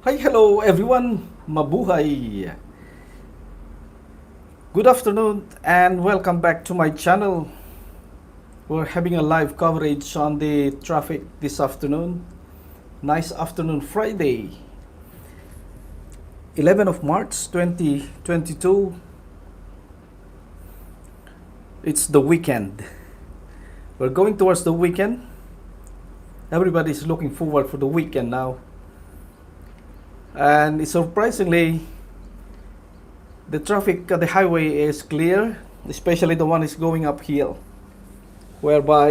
Hi, hello everyone. Mabuhay. Good afternoon and welcome back to my channel. We're having a live coverage on the traffic this afternoon. Nice afternoon Friday, 11 of March 2022. It's the weekend. We're going towards the weekend. Everybody's looking forward for the weekend now. And surprisingly, the traffic at the highway is clear, especially the one is going uphill, whereby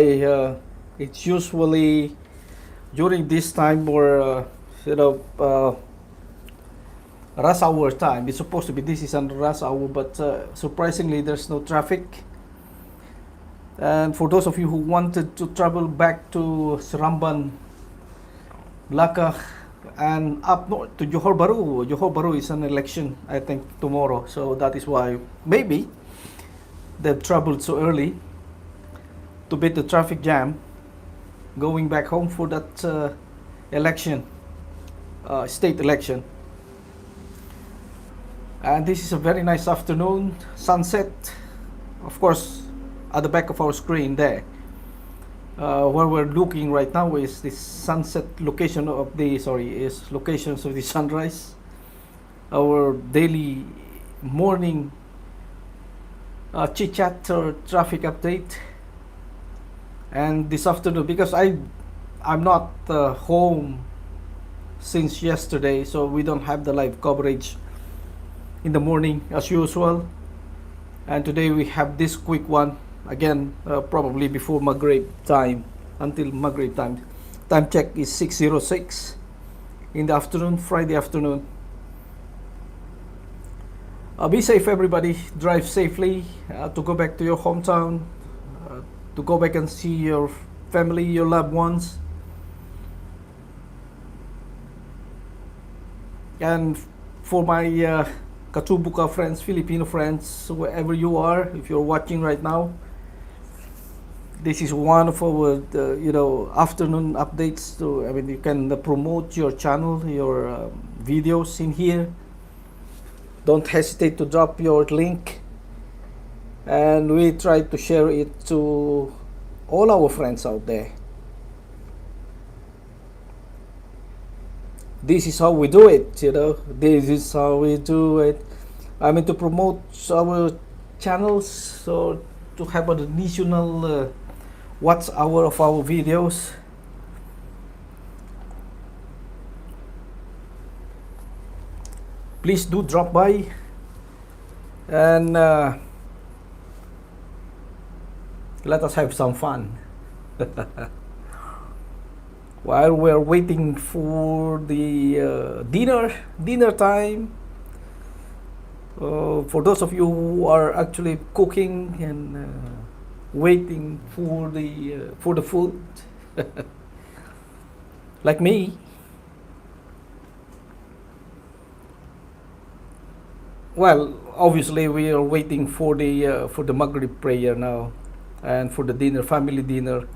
it's usually during this time or rush hour time. It's supposed to be this is a rush hour, but surprisingly there's no traffic. And for those of you who wanted to travel back to Saramban, Laka, and up north to Johor Bahru is an election, I think, tomorrow. So that is why maybe they've traveled so early to beat the traffic jam going back home for that election, state election. And this is a very nice afternoon. Sunset, of course, at the back of our screen there. Where we're looking right now is the sunset location of the locations of the sunrise. Our daily morning chit chat or traffic update. And this afternoon, because I'm not home since yesterday, so we don't have the live coverage in the morning as usual. And today we have this quick one. Again, probably before Maghrib time, until Maghrib time. Time check is 6:06 in the afternoon, Friday afternoon. Be safe, everybody. Drive safely to go back to your hometown, to go back and see your family, your loved ones. And for my Katubuka friends, Filipino friends, wherever you are, if you're watching right now, this is one of our afternoon updates. You can promote your channel, your videos in here. Don't hesitate to drop your link, and we try to share it to all our friends out there. This is how we do it, this is how we do it. To promote our channels, so to have an additional watch hour of our videos. Please do drop by and let us have some fun while we're waiting for the dinner time. For those of you who are actually cooking and waiting for the food, like me, well, obviously we are waiting for the Maghrib prayer now, and for the dinner, family dinner.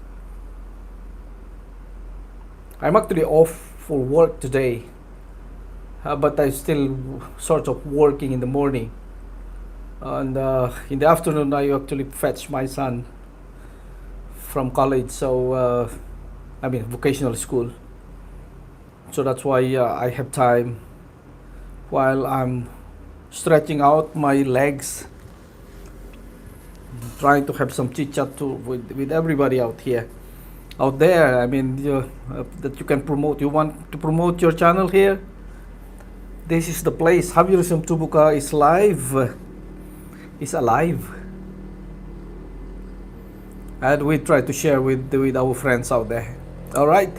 I'm actually off for work today, but I'm still sort of working in the morning. And in the afternoon, I actually fetch my son from college, so vocational school. So that's why I have time while I'm stretching out my legs, trying to have some chit chat with everybody out there. That you can promote. You want to promote your channel here? This is the place. Habirism Tubuka is live. Is alive, and we try to share with our friends out there. All right,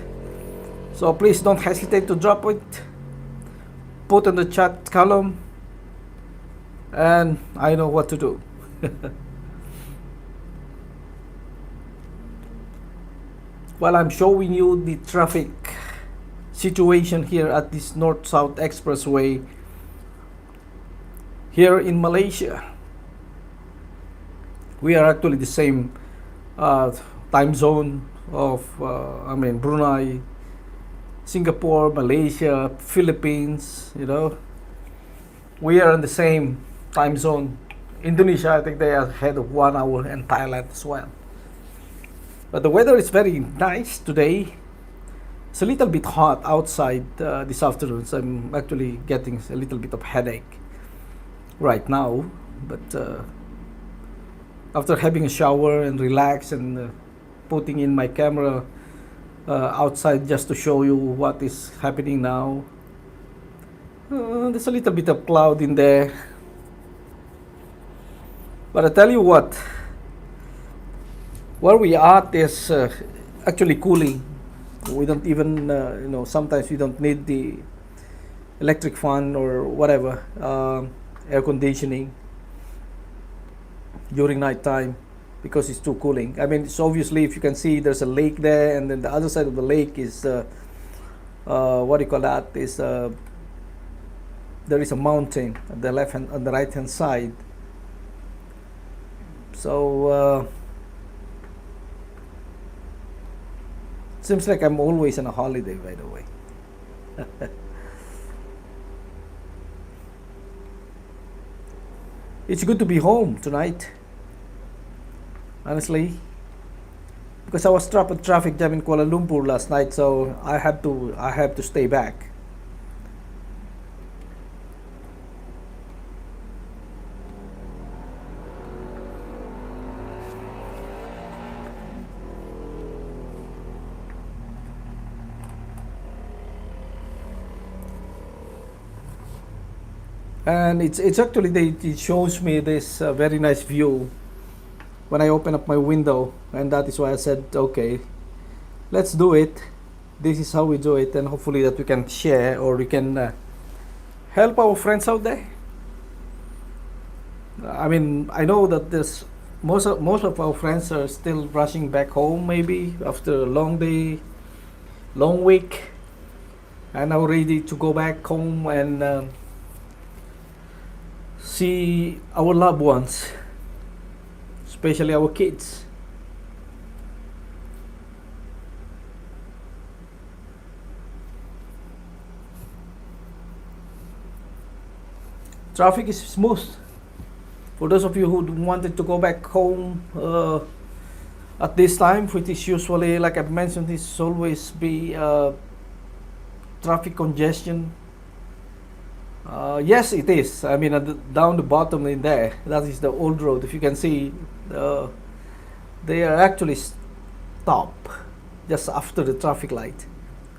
so please don't hesitate to drop it, put in the chat column, and I know what to do. While I'm showing you the traffic situation here at this North-South Expressway here in Malaysia. We are actually the same time zone of Brunei, Singapore, Malaysia, Philippines, you know, we are in the same time zone. Indonesia, I think they are ahead of 1 hour, and Thailand as well. But the weather is very nice today. It's a little bit hot outside this afternoon, so I'm actually getting a little bit of headache right now. But after having a shower and relax and putting in my camera outside just to show you what is happening now, there's a little bit of cloud in there. But I tell you what, where we are is actually cooling. We don't even, sometimes we don't need the electric fan or whatever, air conditioning during night time, because it's too cooling. I mean, it's obviously, if you can see, there's a lake there, and then the other side of the lake is, what do you call that? Is there is a mountain on the left hand, on the right hand side. So seems like I'm always on a holiday, by the way. It's good to be home tonight, honestly, because I was trapped in traffic jam in Kuala Lumpur last night, so I have to stay back. And it's actually it shows me this very nice view when I open up my window, and that is why I said, okay, let's do it. This is how we do it, and hopefully that we can share, or we can help our friends out there. I mean, I know that this most of our friends are still rushing back home, maybe after a long day, long week, and now ready to go back home and see our loved ones, especially our kids. Traffic is smooth. For those of you who wanted to go back home at this time, which is usually, like I've mentioned, this always be traffic congestion. Yes, it is. I mean, down the bottom in there, that is the old road. If you can see, they are actually stopped just after the traffic light,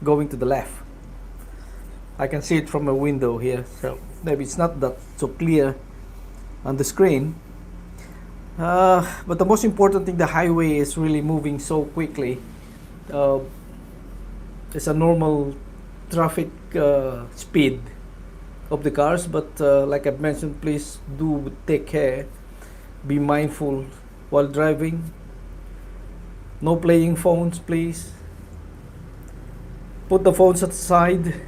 going to the left. I can see it from a window here, so maybe it's not that so clear on the screen. But the most important thing, the highway is really moving so quickly. It's a normal traffic speed of the cars, but like I've mentioned, please do take care, be mindful while driving. No playing phones, please. Put the phones aside.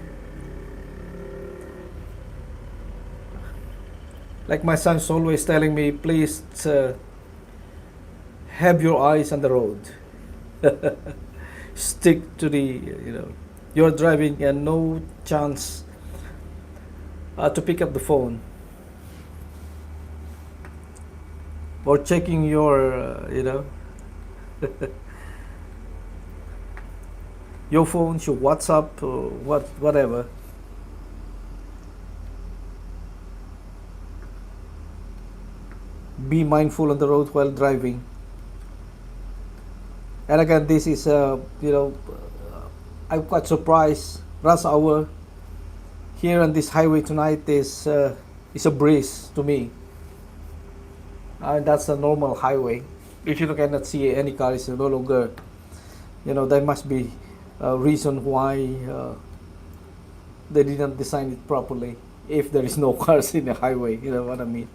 Like my son's always telling me, please have your eyes on the road. Stick to the, you're driving and no chance to pick up the phone or checking your, your phone, your WhatsApp, or whatever. Be mindful on the road while driving. And again, this is, I'm quite surprised. Rush hour here on this highway tonight is a breeze to me. And that's a normal highway. If you cannot see any cars, no longer, there must be a reason why they didn't design it properly. If there is no cars in the highway, you know what I mean.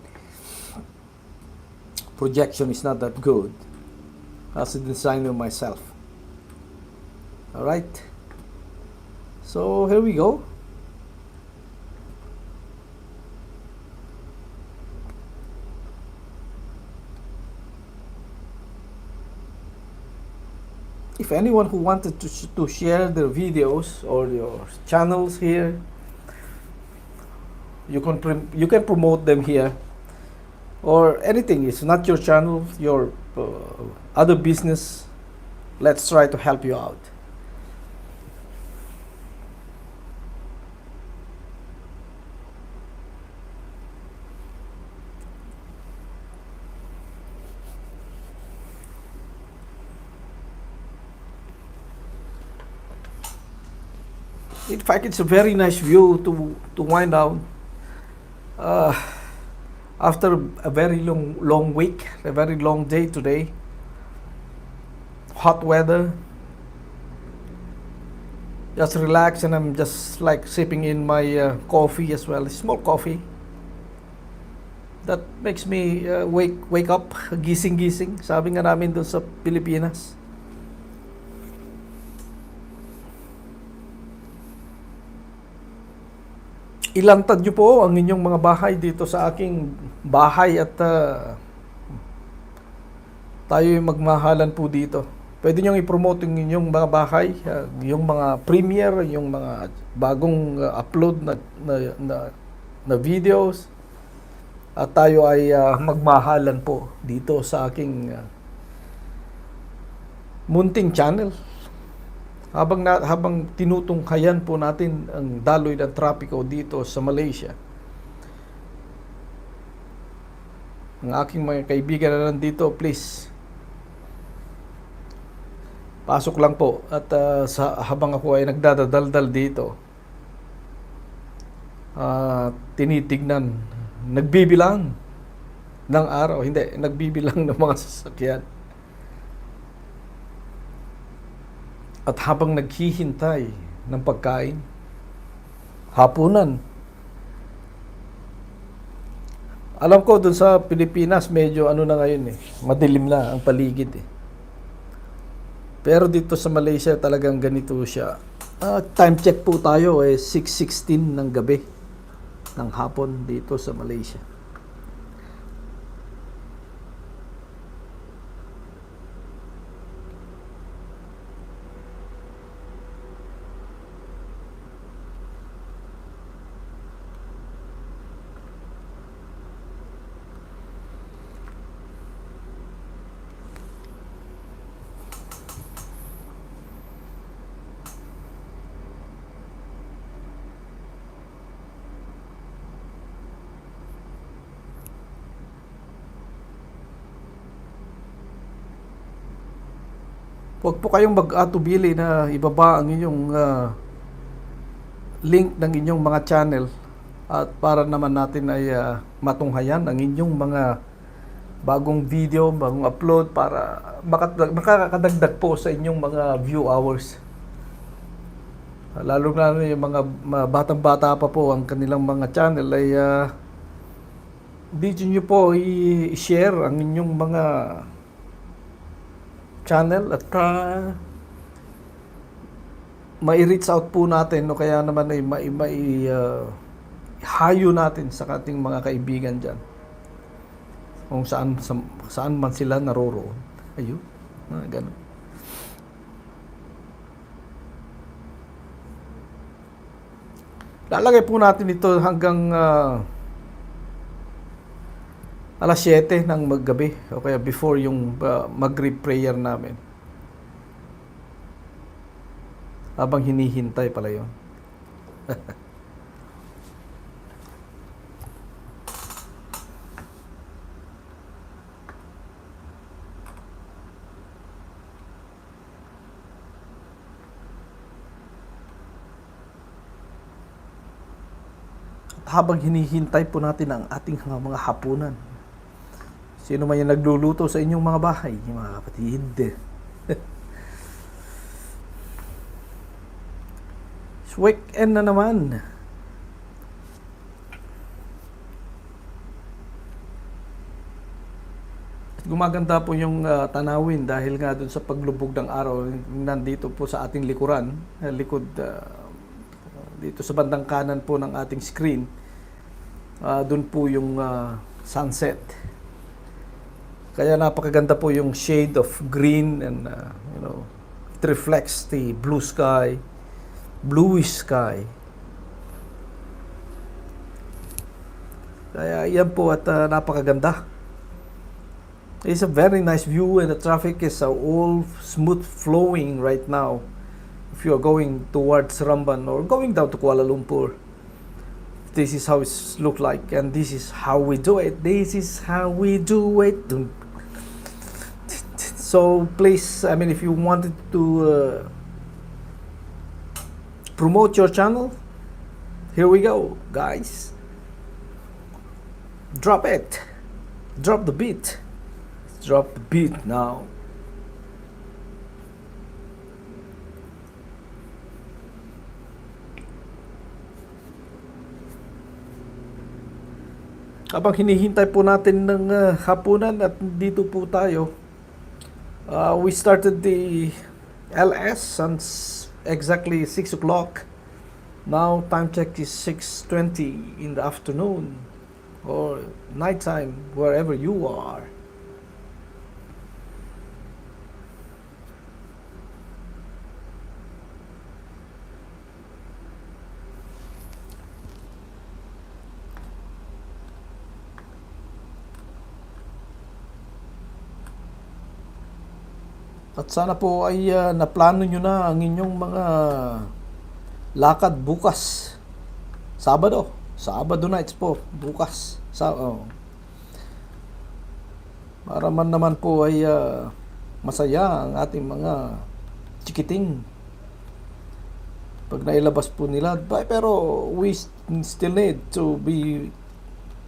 Projection is not that good as a designer myself. All right, so here we go. if anyone who wanted to share their videos or your channels here, you can promote them here, or anything. It's not your channel, your other business. Let's try to help you out. In fact, it's a very nice view to wind down uh, after a very long week, a very long day today. Hot weather. Just relax, and I'm just like sipping in my coffee as well, a small coffee. That makes me wake up, gising-gising. Sabi nga namin doon sa Pilipinas. Ilantad nyo po ang inyong mga bahay dito sa aking bahay at tayo magmahalan po dito. Pwede nyo i-promote yung inyong mga bahay, yung mga premiere, yung mga bagong upload na videos. At tayo ay magmahalan po dito sa aking munting channel. Habang tinutunghayan po natin ang daloy ng trapiko dito sa Malaysia. Ang aking mga kaibigan na nandito, please, pasok lang po. At habang ako ay nagdadaldal dito, tinitignan, nagbibilang ng araw, hindi, nagbibilang ng mga sasakyan. At habang naghihintay ng pagkain, hapunan. Alam ko dun sa Pilipinas medyo ano na ngayon madilim na ang paligid Pero dito sa Malaysia talagang ganito siya. Time check po tayo 6:16 ng gabi ng hapon dito sa Malaysia. Huwag po kayong mag-atubili na ibaba ang inyong link ng inyong mga channel at para naman natin ay matunghayan ang inyong mga bagong video, bagong upload para makakadagdag po sa inyong mga view hours. Lalo na yung mga batang-bata pa po ang kanilang mga channel ay dito nyo po i-share ang inyong mga channel at mai-reach out po natin o kaya naman ay hayo natin sa ating mga kaibigan dyan kung saan man sila naroroon. Ayun, ganun. Lalagay po natin ito hanggang alas 7 ng maggabi o kaya before yung Maghrib prayer namin. Habang hinihintay pala yun. At habang hinihintay po natin ang ating mga hapunan, sino man yung nagluluto sa inyong mga bahay, mga kapatid. Weekend na naman. Gumaganda po yung tanawin dahil nga dun sa paglubog ng araw. Nandito po sa ating likuran, likod dito sa bandang kanan po ng ating screen. Dun po yung sunset. Kaya napakaganda po yung shade of green and reflects the bluish sky. Kaya yan po at napakaganda. It's a very nice view and the traffic is all smooth flowing right now. If you are going towards Ramban or going down to Kuala Lumpur, this is how it looks like, and this is how we do it. This is how we do it. So please, I mean, if you wanted to promote your channel, here we go, guys. Drop it. Drop the beat. Drop the beat now. Habang hinihintay po natin ng hapunan at dito po tayo, we started the LS since exactly 6 o'clock. Now time check is 6:20 in the afternoon or nighttime, wherever you are. At sana po ay naplano nyo na ang inyong mga lakad bukas. Sabado nights po, bukas. Para man naman po ay masaya ang ating mga chikiting pag nailabas po nila. Pero we still need to be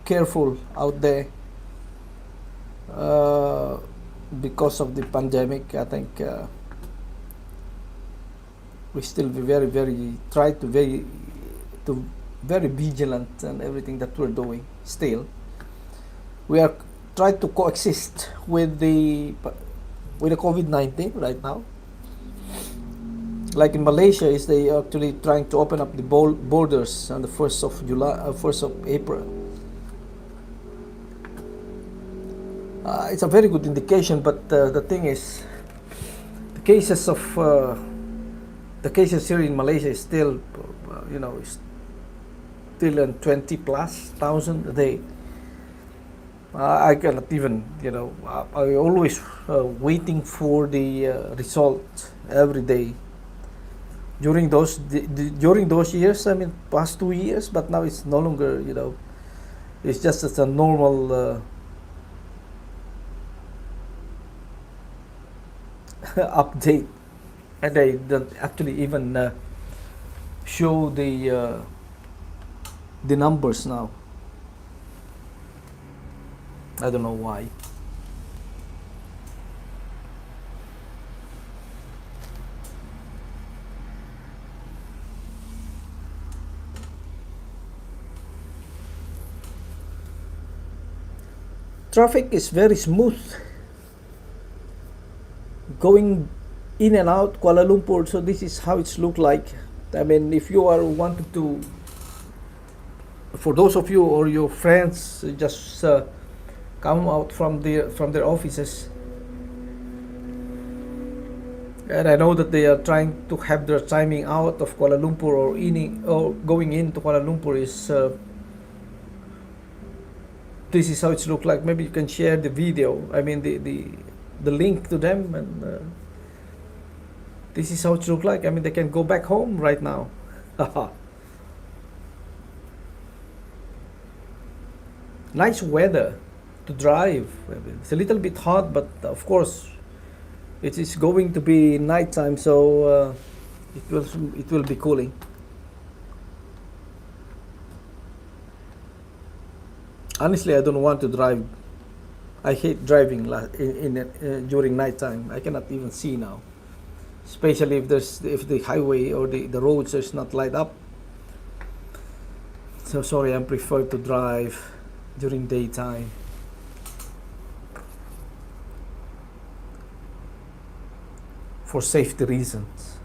careful out there. Because of the pandemic, I think we still be very vigilant in everything that we're doing. Still, we are trying to coexist with the COVID-19 right now. Like in Malaysia, is they actually trying to open up the borders on the 1st of April. It's a very good indication, but the thing is, the cases here in Malaysia is still, still in 20,000+ a day. I cannot even, I always waiting for the result every day. During those years, I mean, past 2 years, but now it's no longer, it's just as a normal. Update, and they don't actually even show the numbers now. I don't know why. Traffic is very smooth going in and out Kuala Lumpur, so this is how it's look like. I mean, if you are wanted to, for those of you or your friends, just come out from their offices, and I know that they are trying to have their timing out of Kuala Lumpur or going into Kuala Lumpur is. This is how it's look like. Maybe you can share the video. I mean the link to them, and this is how it look like. I mean, they can go back home right now. Nice weather to drive. It's a little bit hot, but of course it is going to be nighttime, so it will be cooling. Honestly, I don't want to drive. I hate driving during nighttime. I cannot even see now, especially if the highway or the roads is not light up. So sorry, I prefer to drive during daytime. For safety reasons.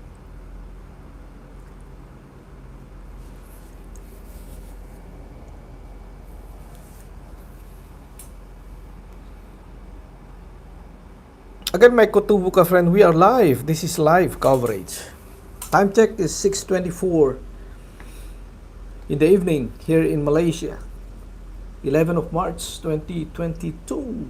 Again, my Kotubuka friend, we are live. This is live coverage. Time check is 6:24 in the evening here in Malaysia. 11 of March 2022.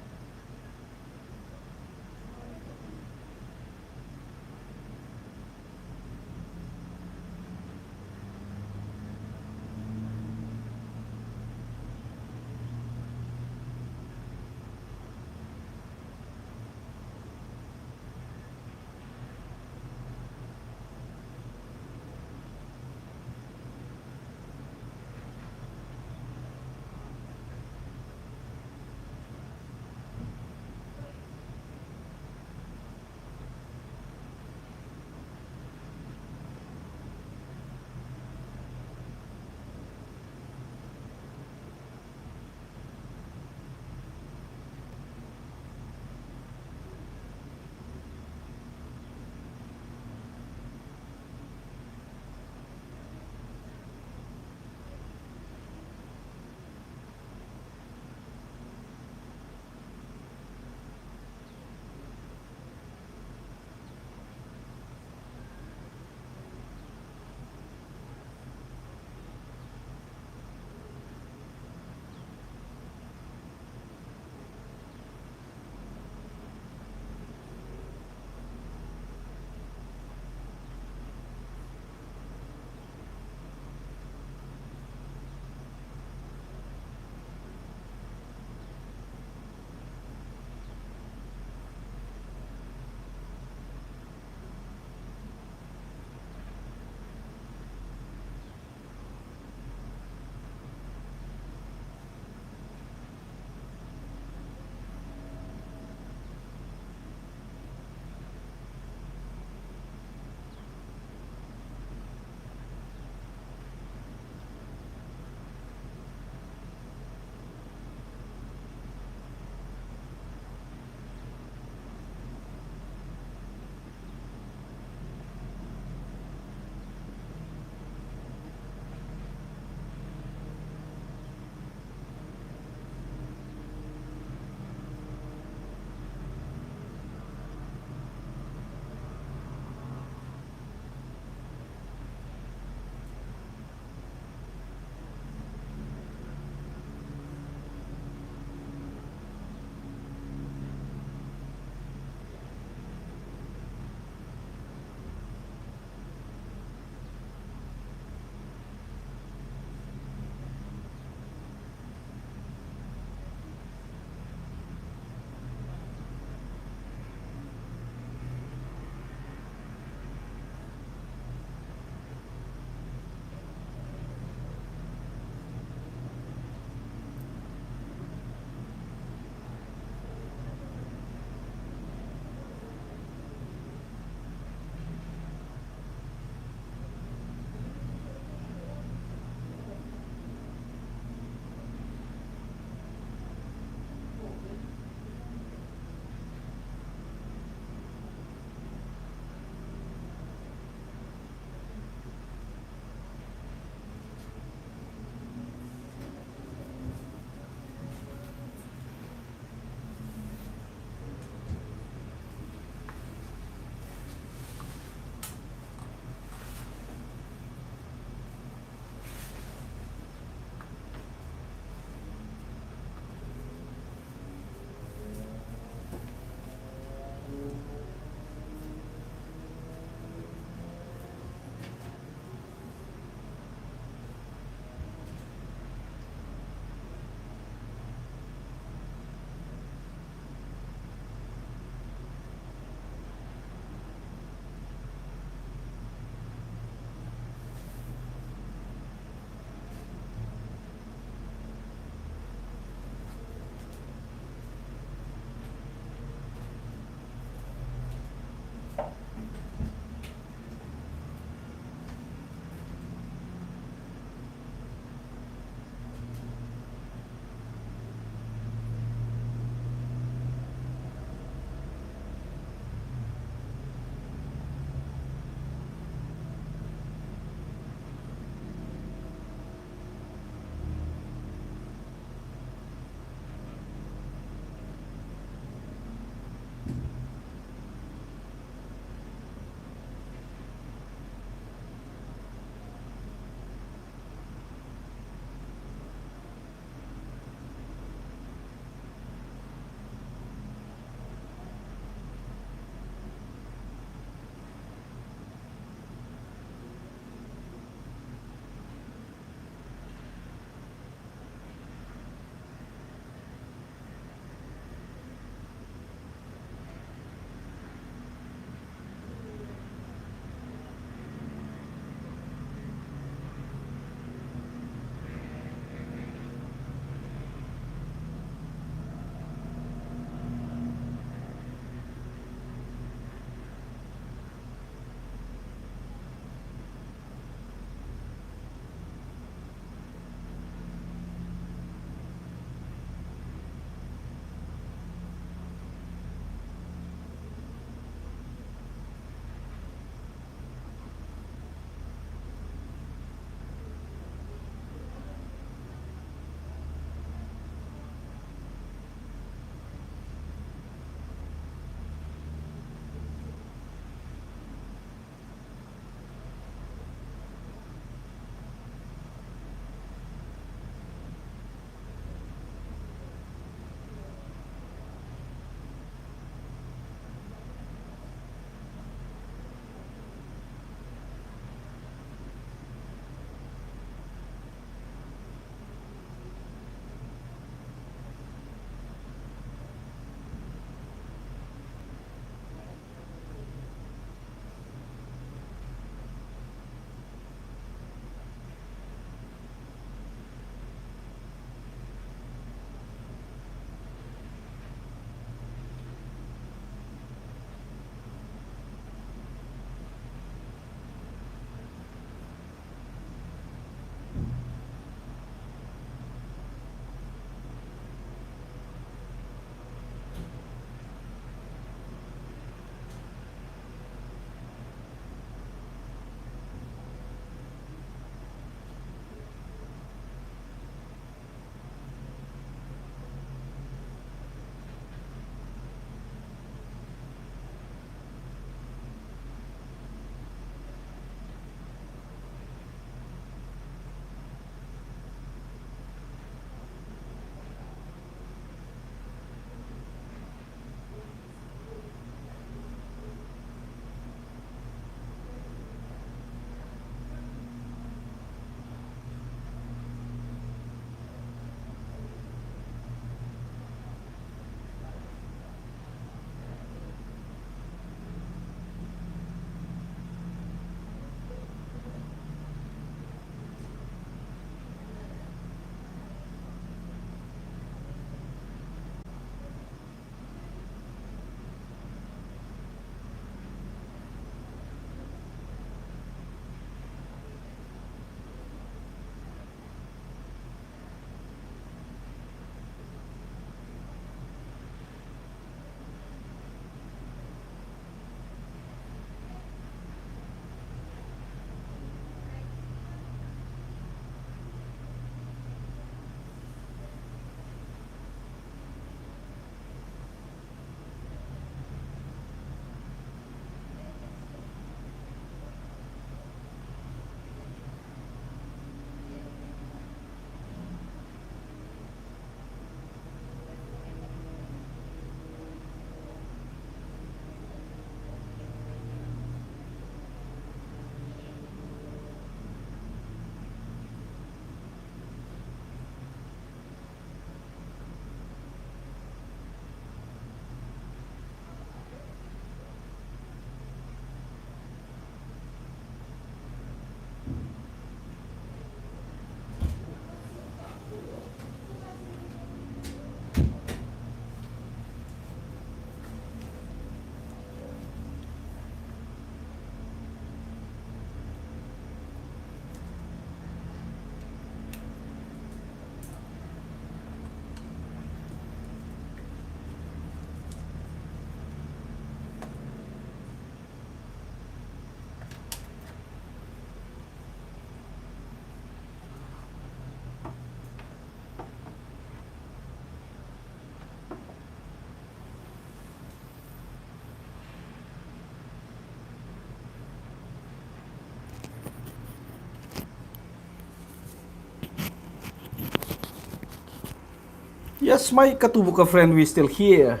Yes, my Katubuka friend, we still here.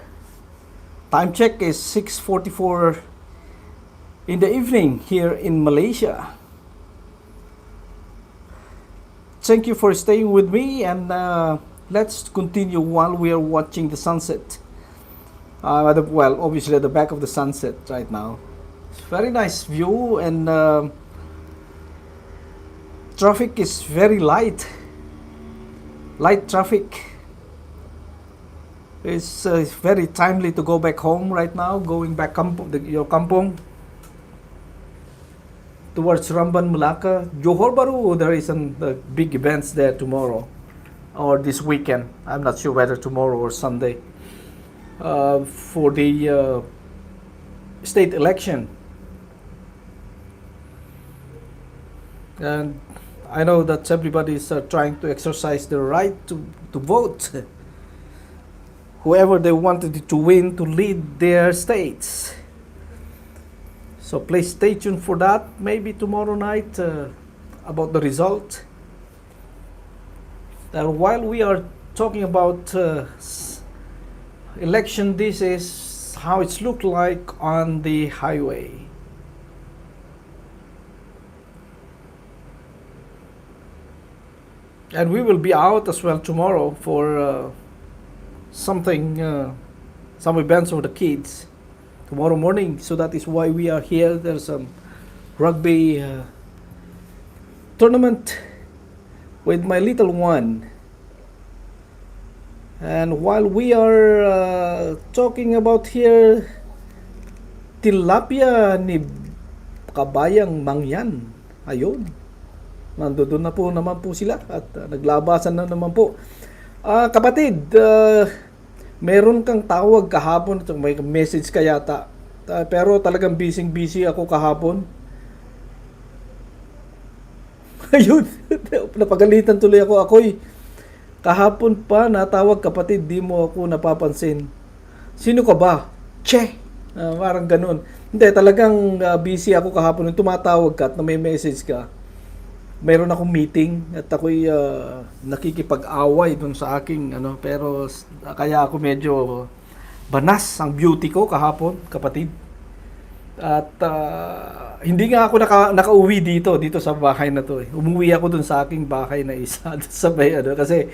Time check is 6:44 in the evening here in Malaysia. Thank you for staying with me, and let's continue while we are watching the sunset. Well, obviously at the back of the sunset right now. It's very nice view, and traffic is very light. Light traffic. It's very timely to go back home right now, going back your kampong towards Ramban, Malacca. Johor Bahru, there is some big events there tomorrow or this weekend. I'm not sure whether tomorrow or Sunday for the state election. And I know that everybody is trying to exercise their right to vote. Whoever they wanted to win to lead their states. So please stay tuned for that. Maybe tomorrow night about the result. And while we are talking about election, this is how it's looked like on the highway. And we will be out as well tomorrow for some events for the kids tomorrow morning. So that is why we are here. There's some rugby tournament with my little one. And while we are talking about here, tilapia ni Kabayang Mangyan. Ayun. Nandoon na po naman po sila at naglabasan na naman po. Kapatid, meron kang tawag kahapon, may message ka yata. Pero talagang busy ako kahapon. Ayun, napagalitan tuloy ako. Kahapon pa natawag kapatid, di mo ako napapansin. Sino ka ba? Che! Parang ganun. Hindi, talagang busy ako kahapon. Nung tumatawag ka at na may message ka, mayroon akong meeting at ako'y nakikipag-away dun sa aking pero kaya ako medyo banas ang beauty ko kahapon, kapatid. At hindi nga ako nakauwi dito sa bahay na to. Umuwi ako dun sa aking bahay na isa sa bay kasi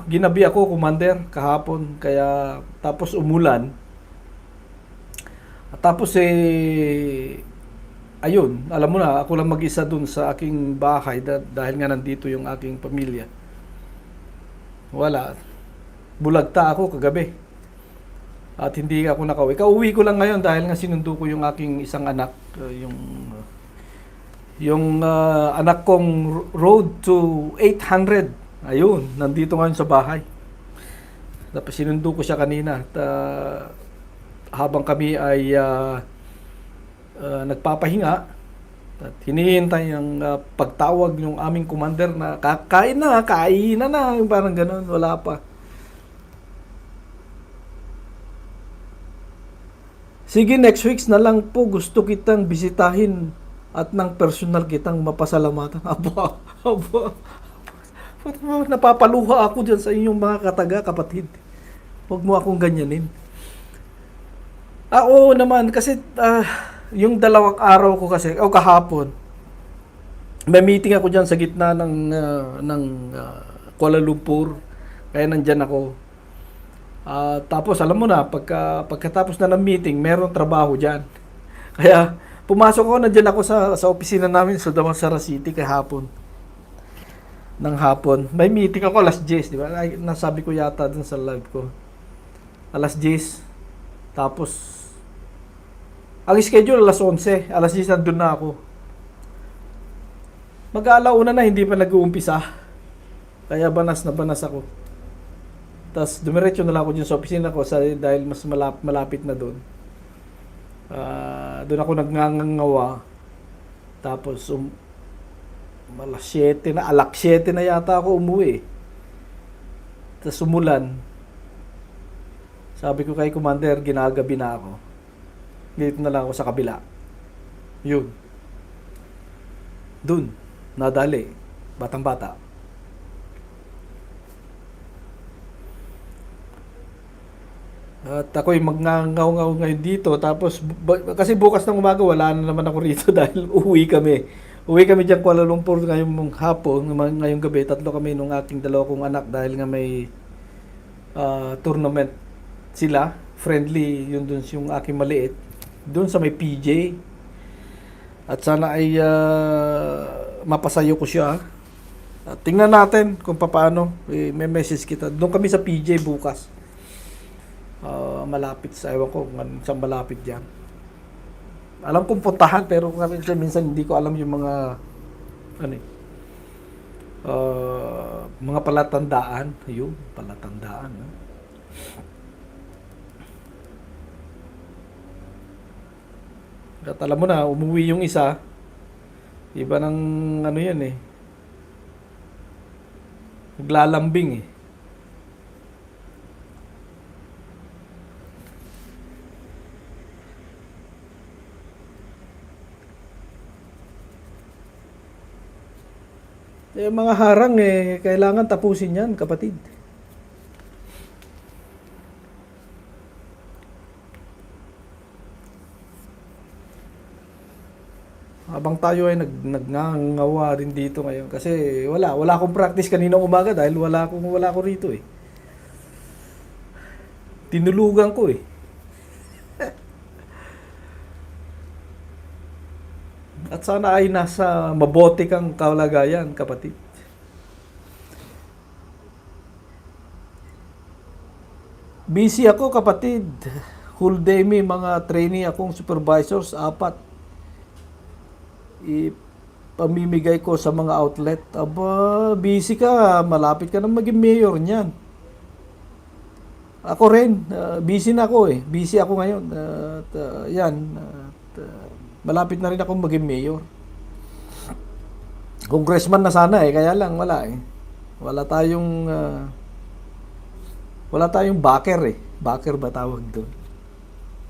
ginabi ako, commander, kahapon, kaya tapos umulan. Tapos ayun, alam mo na, ako lang mag-isa dun sa aking bahay dahil nga nandito yung aking pamilya. Wala. Bulagta ako kagabi. At hindi ako nakauwi. Kauwi ko lang ngayon dahil nga sinundo ko yung aking isang anak. Yung anak kong road to 800. Ayun, nandito ngayon sa bahay. Tapos sinundo ko siya kanina. At habang kami ay nagpapahinga at hinihintay ang pagtawag ng aming commander na kainan na, parang gano'n, wala pa. Sige, next week na lang po, gusto kitang bisitahin at ng personal kitang mapasalamatan. Aba, napapaluha ako dyan sa inyong mga kataga, kapatid. Huwag mo akong ganyanin. Oo naman, kasi yung dalawang araw ko kasi, kahapon, may meeting ako dyan sa gitna ng Kuala Lumpur, kaya nandyan ako. Tapos alam mo na, pagkatapos na ng meeting, meron trabaho dyan. Kaya pumasok ako, nandyan ako sa opisina namin sa Damansara City kahapon. Ng hapon. May meeting ako alas 10, di ba? Nasabi ko yata dun sa live ko. Alas 10. Tapos ang schedule alas 11, alas 10 nandun na ako. Mag-aalauna na, hindi pa nag-uumpisa. Kaya banas ako. Tapos dumiretso na lang ako dyan sa opisina ko dahil mas malapit na doon. Doon ako nagngangawa. Tapos alas 7 na yata ako umuwi. Tapos umulan. Sabi ko kay commander, ginagabi na ako. Dito na lang ako sa kabila. Yun. Dun. Nadali. Batang-bata. At ako'y magngangaw-ngaw ngayon dito. Tapos, kasi bukas ng umaga, wala na naman ako rito dahil uwi kami. Uwi kami dyan Kuala Lumpur ngayong hapon, ngayong gabi. Tatlo kami nung aking dalawa kong anak dahil nga may tournament sila. Friendly, yun dun yung aking maliit. Doon sa may PJ. At sana ay mapasayo ko siya. At tingnan natin kung paano. May message kita. Doon kami sa PJ bukas. Malapit sa ewan ko kung saan malapit dyan. Alam kong puntahan pero minsan hindi ko alam yung mga mga palatandaan. Ayun, palatandaan. At alam mo na, umuwi yung isa. Iba ng yan eh. Naglalambing eh. Mga harang kailangan tapusin yan, kapatid. Habang tayo ay nagngangawa rin dito ngayon kasi wala akong practice kaninang umaga dahil wala ako rito eh. Tinulugan ko eh. At sana ay nasa mabuti kang kalagayan, kapatid. Busy ako, kapatid. Whole day may mga trainee akong supervisors, 4. Ipamimigay ko sa mga outlet. Aba, busy ka. Malapit ka na maging mayor niyan. Ako rin. Busy na ako eh. Busy ako ngayon. Yan. Malapit na rin akong maging mayor. Congressman na sana kaya lang wala eh. Wala tayong backer eh. Backer ba tawag doon?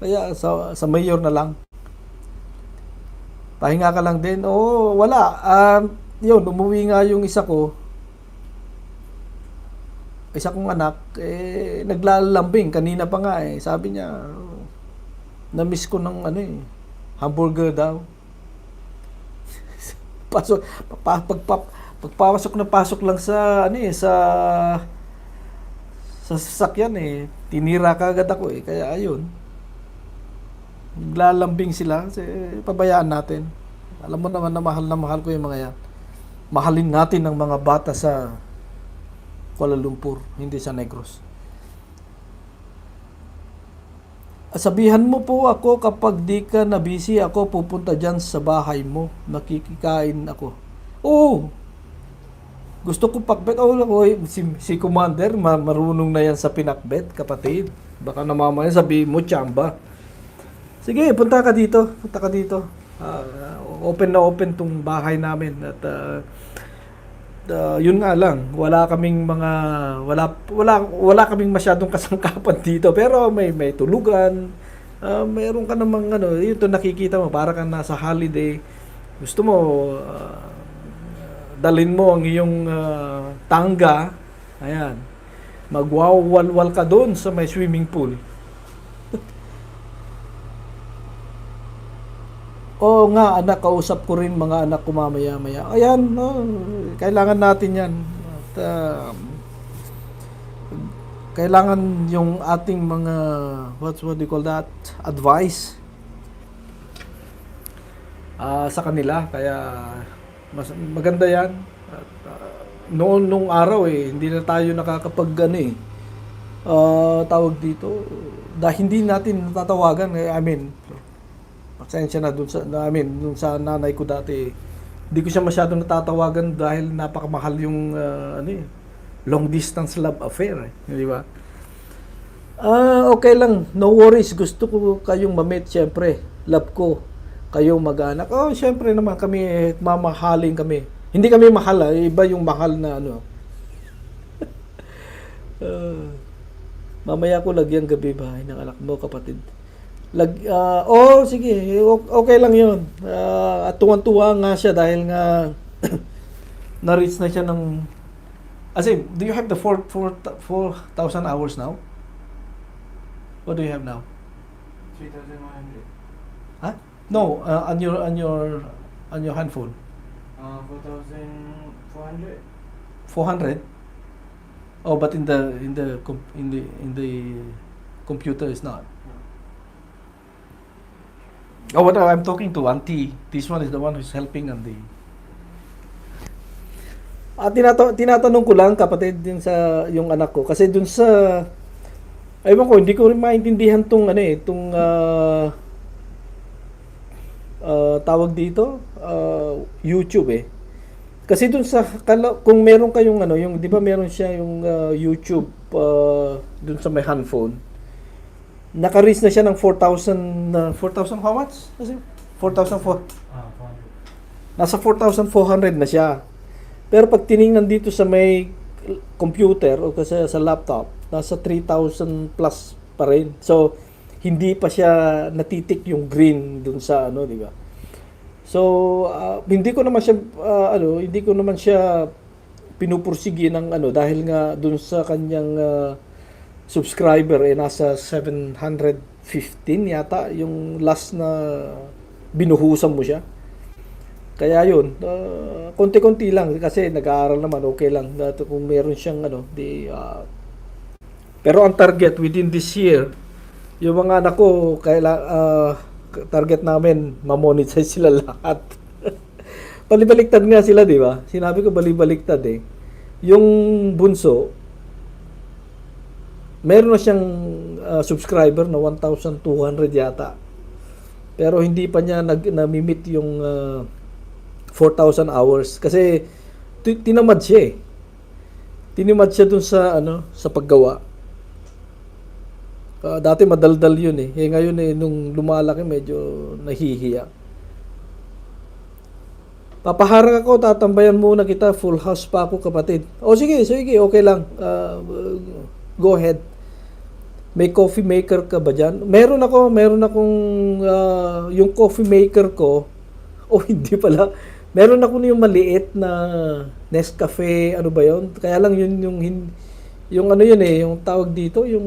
Kaya sa mayor na lang. Pahinga ka lang din. Wala. Yun, umuwi nga yung isa kong anak, naglalambing. Kanina pa nga sabi niya, na-miss ko ng hamburger daw. Pagpasok na pasok lang sa sasakyan tinira kaagad ako kaya ayun. Naglalambing sila kasi pabayaan natin. Alam mo naman na mahal ko yung mga yan. Mahalin natin ang mga bata sa Kuala Lumpur, hindi sa Negros. Sabihan mo po ako kapag di ka na busy, ako pupunta dyan sa bahay mo. Nakikikain ako. Oo. Gusto ko pakbet. Si Commander, marunong na yan sa pinakbet, kapatid. Baka namamaya sabihin mo, tsamba. Sige, punta ka dito. Open na open tong bahay namin. At yun nga lang, wala kaming masyadong kasangkapan dito, pero may tulugan, mayroon ka namang ito nakikita mo para kang nasa holiday. Gusto mo dalhin mo ang iyong tangga, ayan, magwawalwal ka doon sa may swimming pool. Oo nga, anak, kausap ko rin mga anak ko mamaya-maya. Ayan, kailangan natin yan. At, kailangan yung ating mga, what do you call that? Advice sa kanila. Kaya, maganda yan. At, nung araw hindi na tayo nakakapag tawag dito. Dahil hindi natin natatawagan. Pasensya na dun sa nanay ko dati. Hindi ko siya masyadong natatawagan dahil napakamahal yung long distance love affair, di ba? Okay lang, no worries. Gusto ko kayong ma-meet, syempre. Love ko kayong mag-anak. Syempre naman kami, mamahalin kami. Hindi kami mahal, iba yung mahal na mamaya ko lagyan gabi bahay ng anak mo, kapatid. Sige, okay lang yun. At tuwan-tuwa nga siya dahil nga na-reach na siya ng... do you have the 4,000 hours now? What do you have now? 3,100. Huh? No, on your handphone. 4,400. 400. Oh, but in the computer is not. Oh, what I'm talking to Auntie. This one is the one who's helping on the. Tinatanong ko lang kapatid din sa yung anak ko kasi dun sa aywan ko hindi ko rin maintindihan tong ano tong tawag dito YouTube eh. Kasi dun sa kung meron kayong ano yung 'di ba meron siya yung YouTube dun sa may handphone. Naka-reach na siya ng 4,000 4,000 how much? Kasi 4,400. 400. Nasa 4,400 na siya. Pero pag tiningnan dito sa may computer o kasi sa laptop, nasa 3,000 plus pa rin. So, hindi pa siya natitik yung green dun sa ano, di ba? So, hindi ko naman siya pinupursige ng ano dahil nga dun sa kanyang subscriber nasa 715 yata yung last na binuhusan mo siya. Kaya yun, konti-konti lang kasi nag-aaral naman, okay lang. Dato kung meron siyang ano, pero ang target within this year, yung mga anak ko, target namin, mamonetize sila lahat. Balibaliktad nga sila, di ba? Sinabi ko balibaliktad eh. Yung bunso, meron na siyang subscriber na 1,200 yata. Pero hindi pa niya na-meet yung 4,000 hours kasi tinamad siya eh. Tinamad siya dun sa ano, sa paggawa. Dati madaldal yun eh. Ngayon nung lumalaki medyo nahihiya. Papaharang ako, tatambayan muna kita, full house pa ako kapatid. Sige, okay lang. Go ahead. May coffee maker ka ba dyan? Meron akong yung coffee maker ko. Hindi pala. Meron ako yung maliit na Nescafe, ano ba yun? Kaya lang yung ano yun eh, yung tawag dito, yung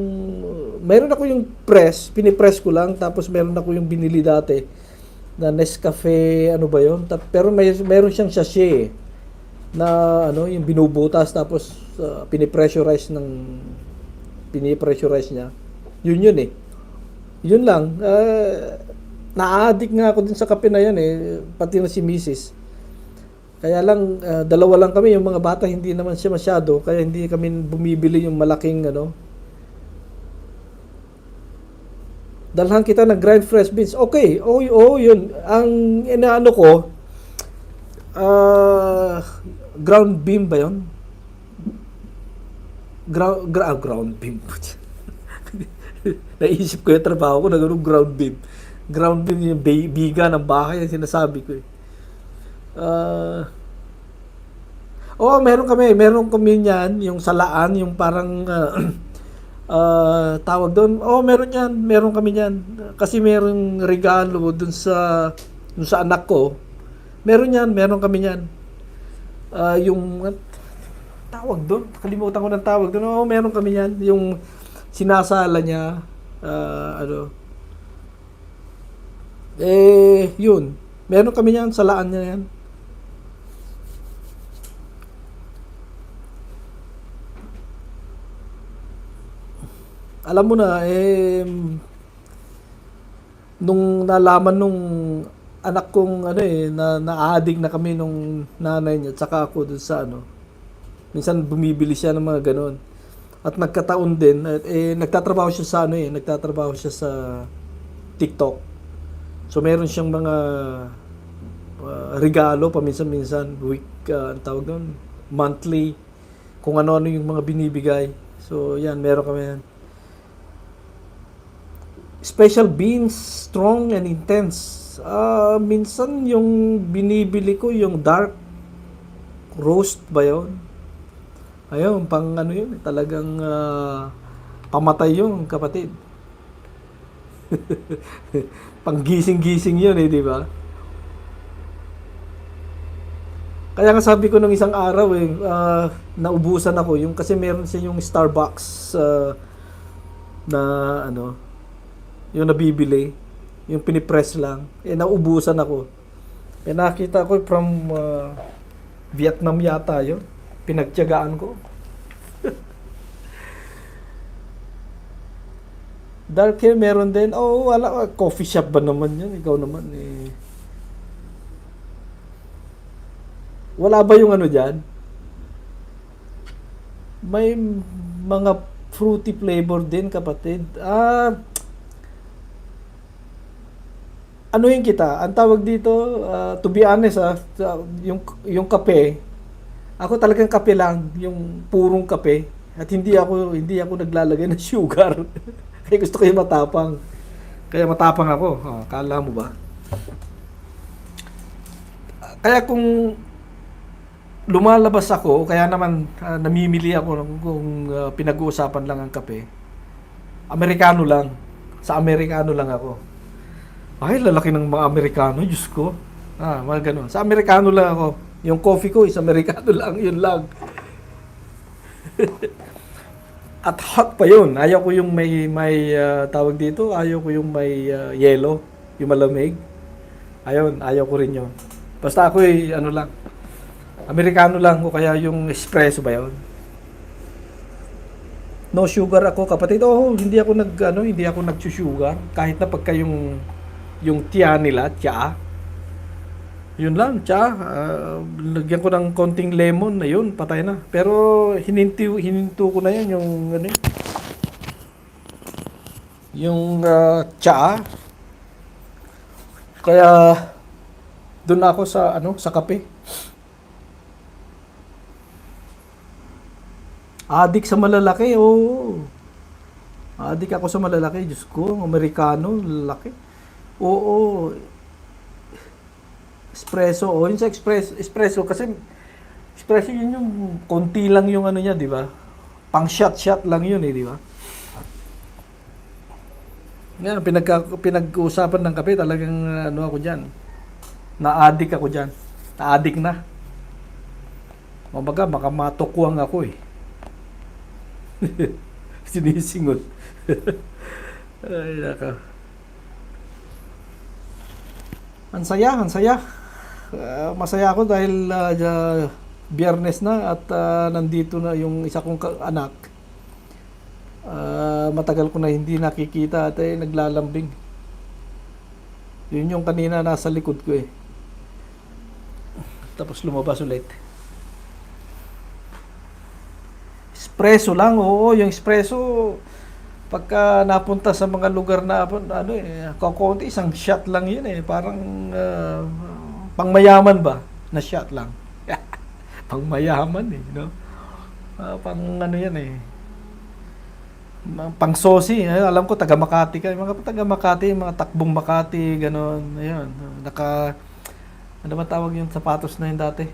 meron ako yung press, pinipress ko lang, tapos meron ako yung binili dati na Nescafe, ano ba yun? Pero meron siyang sachet na ano, yung binubutas tapos pinipressurize niya. Yun eh. Yun lang. Na-addict nga ako din sa kape na yun eh, pati na si Mrs. Kaya lang, dalawa lang kami, yung mga bata hindi naman siya masyado, kaya hindi kami bumibili yung malaking ano. Dalhan kita ng grind fresh beans. Okay, yun. Ang inaano ko, ground bean ba yun? Ground bean. Naisip ko yung trabaho ko na gano'ng ground bean. Ground bean yung biga ng bahay, yung sinasabi ko eh. Meron kami niyan, yung salaan, yung parang tawag doon. Meron kami niyan. Kasi merong regalo dun sa anak ko. Meron kami niyan. Yung tawag doon, kalimutan ko ng tawag doon. Meron kami niyan, yung sinasala niya, yun. Meron kami niyan, salaan niya yan. Alam mo na, nung nalaman nung anak kong na-addict na kami nung nanay niya, tsaka ako dun sa minsan bumibili siya ng mga ganon. At nagkataon din, nagtatrabaho siya sa TikTok. So meron siyang mga regalo paminsan-minsan, tawag doon, monthly, kung ano-ano yung mga binibigay. So yan, meron kami yan. Special beans, strong and intense. Minsan yung binibili ko yung dark roast ba yun? Ayun, pang ano yun, talagang pamatay yun, kapatid. Pang gising-gising yun di ba? Kaya nga sabi ko nung isang araw naubusan ako, yung kasi meron siya yung Starbucks na yung nabibili, yung pinipress lang. Naubusan ako. Nakita ko from Vietnam yata yun. Pinagtiyagaan ko. Dark hair meron din. Oh, wala. Coffee shop ba naman yan? Ikaw naman eh. Wala ba yung ano dyan? May mga fruity flavor din, kapatid. Anuhin kita. Ang tawag dito, to be honest, yung kape, ako talagang kape lang, yung purong kape. At hindi ako naglalagay ng sugar. Kaya gusto ko yung matapang. Kaya matapang ako. Kala mo ba? Kaya kung lumalabas ako, kaya naman namimili ako kung pinag-uusapan lang ang kape. Amerikano lang. Sa Amerikano lang ako. Ay, lalaki ng mga Amerikano, Diyos ko. Mga ganun. Sa Amerikano lang ako. Yung coffee ko is Amerikano lang, yun lang. At hot pa yun. Ayaw ko yung may tawag dito, ayaw ko yung may yellow, yung malamig. Ayaw ko rin yun. Basta ako ano lang, Amerikano lang ko, kaya yung espresso ba yun? No sugar ako, kapatid. Hindi ako nagsusugar. Kahit na pagka yung tiya nila, tiya. Yun lang, tiya. Lagyan ko ng konting lemon, na yun, patay na. Pero hininto ko na yun, yung tiya. Kaya doon ako sa kape. Adik sa malalaki, oo. Adik ako sa malalaki, Diyos ko, Amerikano, lalaki. Oo. Espresso, yun sa espresso kasi espresso yun yung konti lang yung ano niya, di ba? Pang shot lang yun di ba? Yan, pinag-uusapan ng kape, talagang ako diyan. Na-addict ako diyan. Na-addict na. Kumbaga, baka matukwang ako Sinisingot. Ay, naka. Ang saya. Masaya ako dahil Biyernes na at nandito na yung isa kong anak. Matagal ko na hindi nakikita at naglalambing. Yun yung kanina nasa likod ko Tapos lumabas ulit. Espresso lang, oo, yung espresso pagka napunta sa mga lugar na kakunti, isang shot lang yun parang pangmayaman ba na shot lang. Pangmayaman no? Pang yan pang sosi, alam ko taga Makati ka, mga taga Makati, mga takbong Makati, gano'n, ayun, ano ba tawag yung sapatos na yun dati?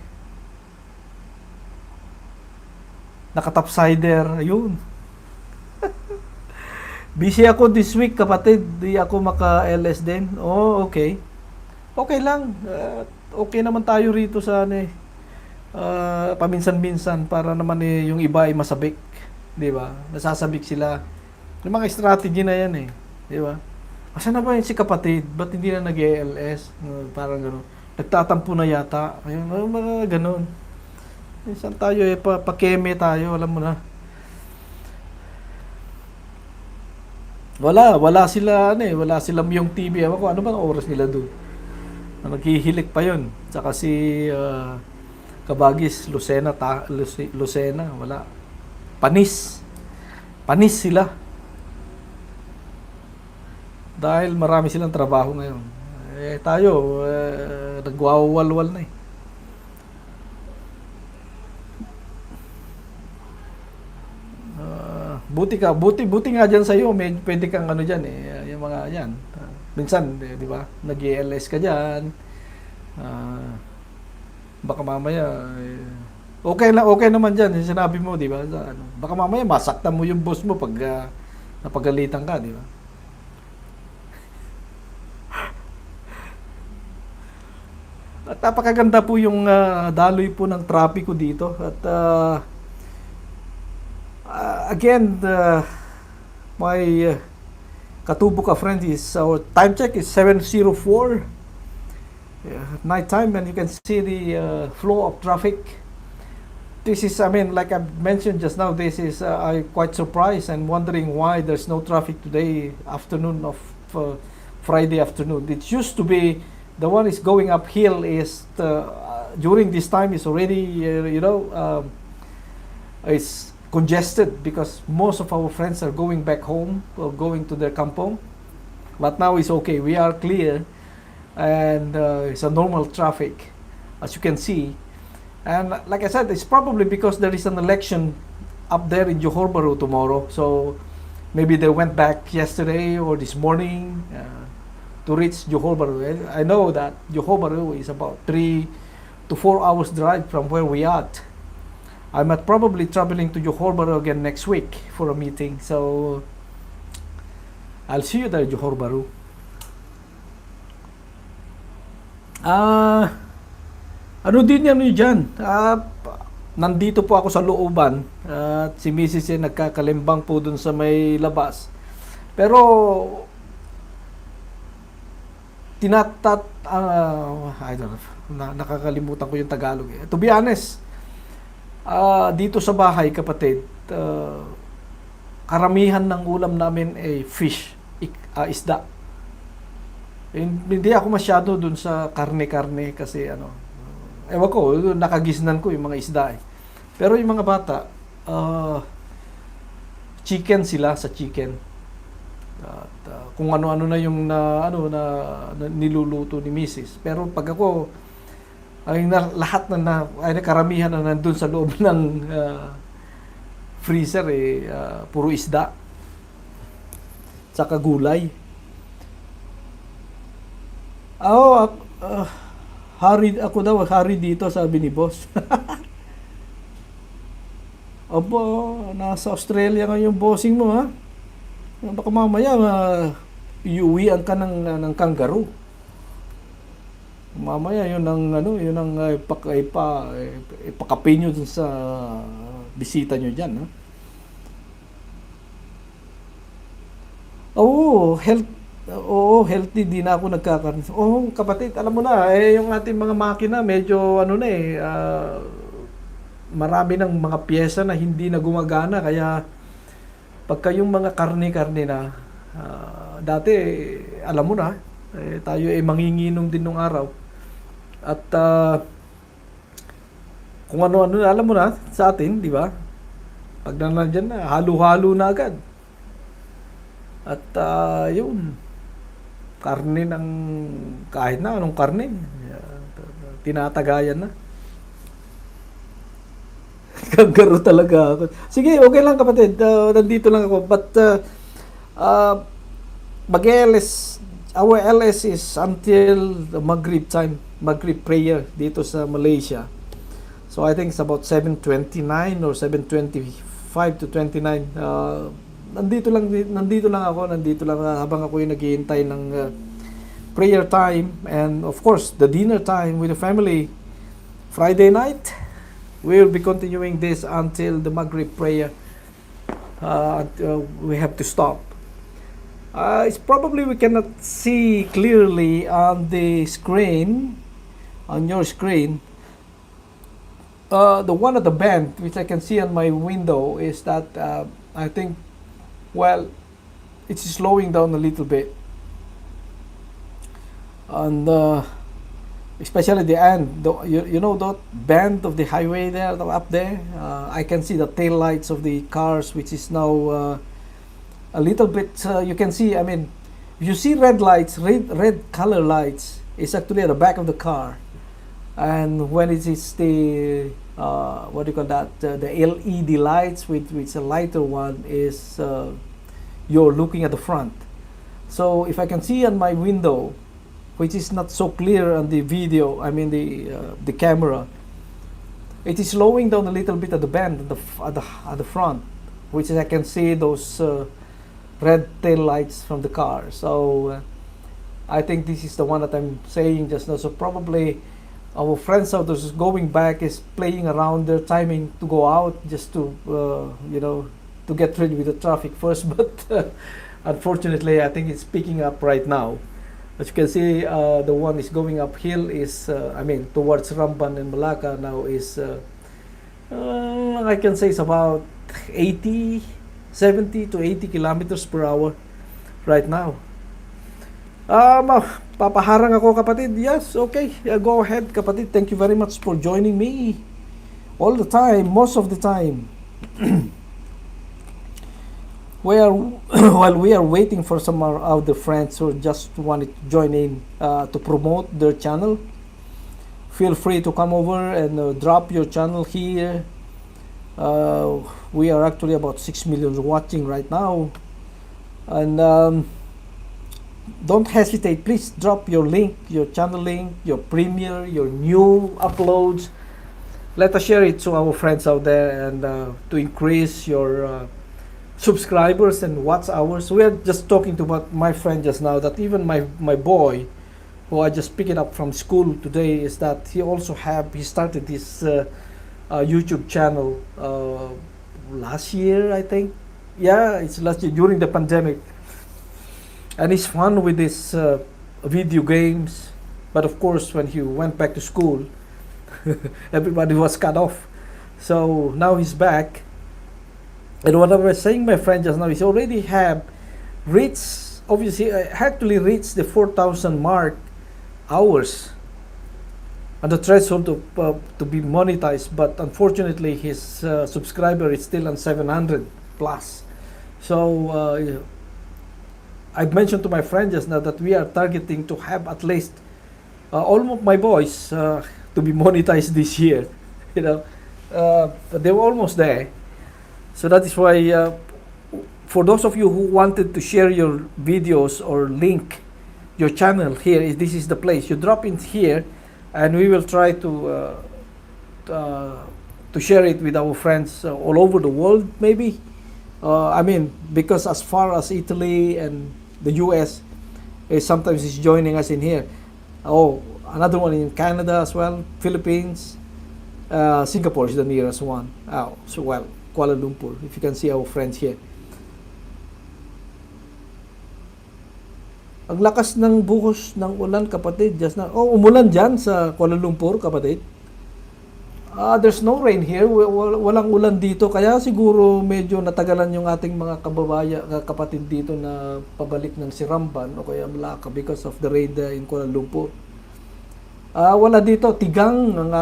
Naka-topsider, ayun. Busy ako this week, kapatid. Di ako maka-LS din. Okay. Okay lang. Okay naman tayo rito sa paminsan-minsan para naman yung iba ay masabik. Di ba? Nasasabik sila. Yung mga strategy na yan Di ba? Asan na ba yung si kapatid? Ba't hindi na nag-LS? Parang gano'n. Nagtatampo na yata. Ayun, mga gano'n. Minsan tayo pakeme tayo, alam mo na. Wala sila wala silang yung TV. Ewan ko ano ba ang oras nila doon. Naghihilik pa 'yon. Saka si Kabagis, Lucena, wala. Panis sila. Dahil marami silang trabaho ngayon. Tayo nagwawalwal na Buti nga diyan sa iyo, pwede kang diyan yung mga yan. Minsan, di ba? Nag-ELS ka diyan. Baka mamaya okay naman diyan, yung sinabi mo, di ba? Baka mamaya masaktan mo yung boss mo pag napagalitan ka, di ba? At napakaganda po yung daloy po ng trapiko dito at again, my Katubo ka friend is our time check is 7:04 night time, and you can see the flow of traffic. This is, I mean, like I mentioned just now, this is I'm quite surprised and wondering why there's no traffic today afternoon of Friday afternoon. It used to be the one is going uphill is during this time is already it's congested because most of our friends are going back home or going to their kampong. But now it's okay. We are clear, and it's a normal traffic, as you can see. And like I said, it's probably because there is an election up there in Johor Bahru tomorrow. So maybe they went back yesterday or this morning to reach Johor Bahru. I know that Johor Bahru is about 3 to 4 hours drive from where we are at. I'm probably traveling to Johor Bahru again next week for a meeting. So I'll see you there, Johor Bahru. Ano din yan nyo dyan? Nandito po ako sa looban at si Mrs. nagkakalimbang po dun sa may labas. Pero I don't know, nakakalimutan ko yung Tagalog. To be honest, dito sa bahay, kapatid, karamihan ng ulam namin ay fish, isda. Hindi ako masyado dun sa karne-karne kasi ewan ko, nakagisnan ko yung mga isda eh. Pero yung mga bata, chicken sila sa chicken. At kung ano-ano na yung na niluluto ni Mrs. Pero pag ako, lahat ay karamihan na nandun sa loob ng freezer puro isda. Tsaka gulay. Hari dito, sabi ni boss. Opo, nasa Australia ngayon yung bossing mo, ha? Baka mamaya iuwian ka ng kangaroo. Mamaya yun ang ipakapin nyo dun sa bisita nyo dyan, ha? Healthy din ako nagkakaroon. Kapatid, alam mo na, yung ating mga makina medyo marami ng mga pyesa na hindi na gumagana, kaya pagka yung mga karne-karne na dati, alam mo na, tayo manginginom din nung araw. At kung ano-ano, alam mo na sa atin, di ba? Pag nandiyan na, halo-halo na agad. At yun, karne ng kahit na anong karne, tinatagayan na. Kangaroo talaga ako. Sige, okay lang kapatid, nandito lang ako. But our LS is until the Maghrib time, Maghrib prayer dito sa Malaysia. So I think it's about 7:29 or 7:25 to 29. Nandito lang ako habang ako yung naghihintay ng prayer time, and of course the dinner time with the family. Friday night, we'll be continuing this until the Maghrib prayer. We have to stop. It's probably we cannot see clearly on the screen, on your screen. The one at the band, which I can see on my window, is that I think, well, it's slowing down a little bit. And especially the end, you know that bend of the highway there, up there, I can see the tail lights of the cars, which is now a little bit, you can see, I mean, if you see red lights, red color lights, it's actually at the back of the car. And when it is the what do you call that, the LED lights, which a lighter one, is you're looking at the front. So if I can see on my window, which is not so clear on the video, I mean the camera, it is slowing down a little bit at the bend at the front, which is I can see those red tail lights from the car. So I think this is the one that I'm saying just now. So probably our friends out there going back is playing around their timing to go out just to to get rid with the traffic first. But Unfortunately, I think it's picking up right now. As you can see, the one is going uphill is, I mean, towards Ramban and Malacca now is, I can say it's about 80, 70 to 80 kilometers per hour right now. Papaharang ako, kapatid. Yes, okay. Go ahead, kapatid. Thank you very much for joining me all the time, most of the time. While we are waiting for some of our other friends who just wanted to join in to promote their channel, feel free to come over and drop your channel here. We are actually about 6 million watching right now, and don't hesitate. Please drop your link, your channel link, your premiere, your new uploads. Let us share it to our friends out there, and to increase your subscribers and watch hours. We are just talking to my friend just now that even my boy, who I just picked up from school today, is that he started this YouTube channel last year, I think. Yeah, it's last year during the pandemic, and he's fun with this video games. But of course, when he went back to school, everybody was cut off. So now he's back. And what I was saying, my friend just now, is already have reached, obviously, actually reached the 4,000 mark hours on the threshold to be monetized. But unfortunately, his subscriber is still on 700 plus. So I mentioned to my friend just now that we are targeting to have at least all of my boys to be monetized this year. But they were almost there. So that is why, for those of you who wanted to share your videos or link your channel here, this is the place. You drop in here, and we will try to share it with our friends all over the world, maybe. I mean, because as far as Italy and the US, sometimes is joining us in here. Oh, another one in Canada as well, Philippines, Singapore is the nearest one. So well, Kuala Lumpur, if you can see our friends here. Ang lakas ng buhos ng ulan, kapatid. Just na, umulan dyan sa Kuala Lumpur, kapatid. There's no rain here. Walang ulan dito. Kaya siguro medyo natagalan yung ating mga kapatid dito na pabalik ng Siramban o kaya Malacca because of the rain in Kuala Lumpur. Wala dito. Tigang ang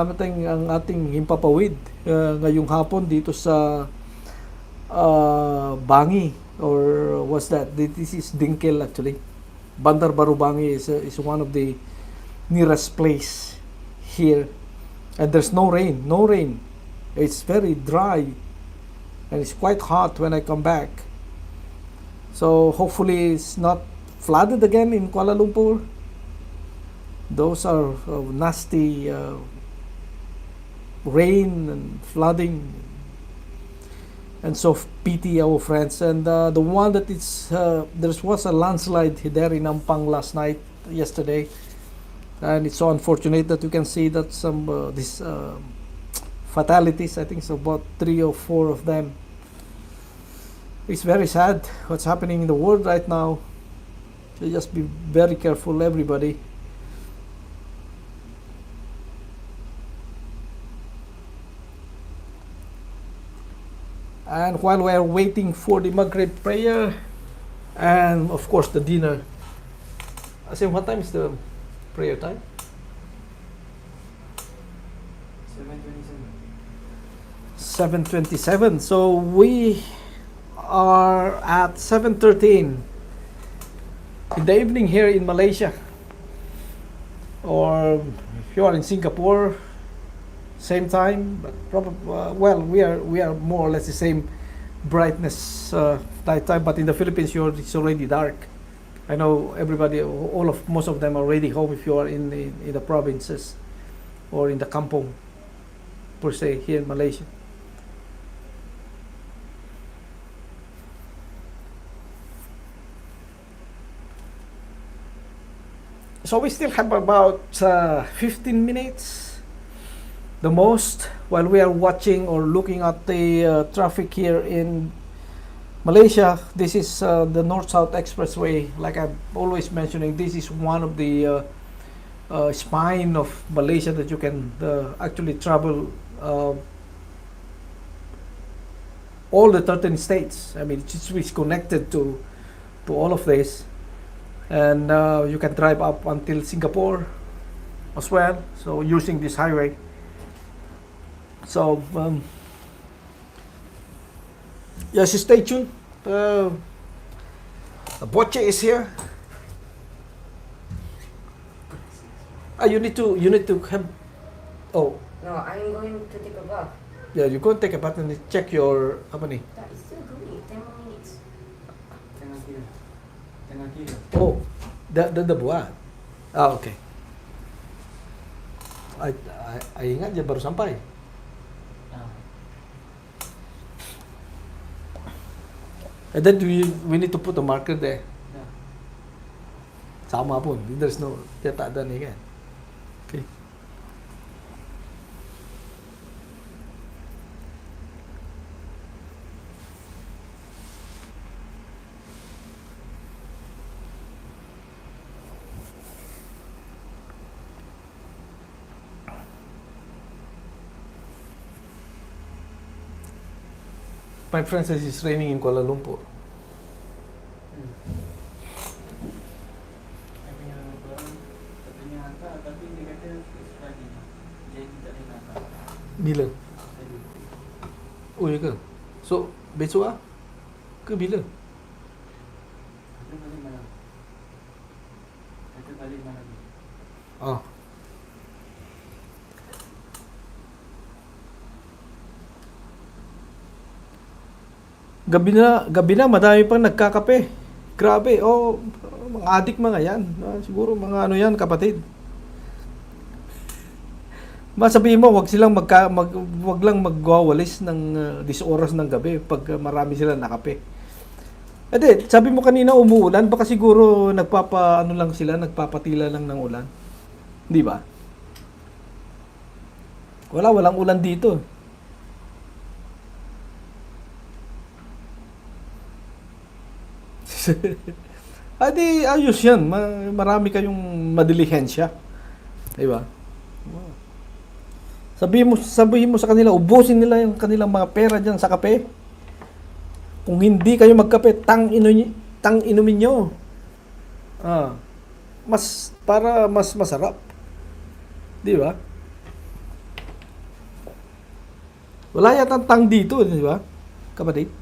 ating himpapawid ngayong hapon dito sa Bangi, or what's that? This is Dinkel actually. Bandar Baru Bangi is one of the nearest place here, and there's no rain. It's very dry, and it's quite hot when I come back. So hopefully it's not flooded again in Kuala Lumpur. Those are nasty rain and flooding, and so pity our friends. And the one that there was a landslide there in Ampang yesterday, and it's so unfortunate that you can see that some these fatalities. I think it's about 3 or 4 of them. It's very sad what's happening in the world right now. So just be very careful, everybody. And while we are waiting for the Maghrib prayer, and of course the dinner. I say, what time is the prayer time? 7:27. So we are at 7:13 in the evening here in Malaysia. Or if you are in Singapore, same time, but probably well, we are more or less the same brightness night time. But in the Philippines, it's already dark. I know everybody, most of them are already home. If you are in the provinces or in the kampong, per se, here in Malaysia. So we still have about 15 minutes, the most, while we are watching or looking at the traffic here in Malaysia, this is the North-South Expressway. Like I'm always mentioning, this is one of the spine of Malaysia that you can actually travel all the 13 states. I mean, it's connected to all of this, and you can drive up until Singapore as well. So using this highway. So yes, stay tuned. Boche is here. You need to have. Oh, No, I'm going to take a bath. yeah, you go and take a bath and check your apa ni? That is still going. 10 more minutes. Tengah kira. Tengah kira. Oh, the buat. Ah, okay. I ingat dia baru sampai. Ah. And then we need to put a marker there. Dah. Sama pun. There's no, dia tak ada ni kan. Okay. My friend says it's raining in Kuala Lumpur. Katanya barang, katanya hantar, tapi dia kata it's Friday. Jadi tak boleh hantar. Bila? Tadi. Oh, ya ke? So, besok ah? Ke bila? Kata balik malam. Kata balik malam. Ah. Gabi na, madami pang nagkakape. Grabe, oh, mga adik mga yan. Siguro mga ano yan, kapatid. Masabihin mo, wag lang magwawalis ng 10 oras ng gabi pag marami sila nakape. Ede, sabi mo kanina umuulan, baka siguro nagpapatila lang ng ulan. Di ba? Walang ulan dito. Adi, ayos yan. Marami kayong madilihensya. Diba? Sabihin mo sa kanila, ubusin nila yung kanilang mga pera dyan sa kape. Kung hindi kayo magkape, inumin nyo. Para mas masarap. Diba? Wala yata tang dito, diba? Kapatid.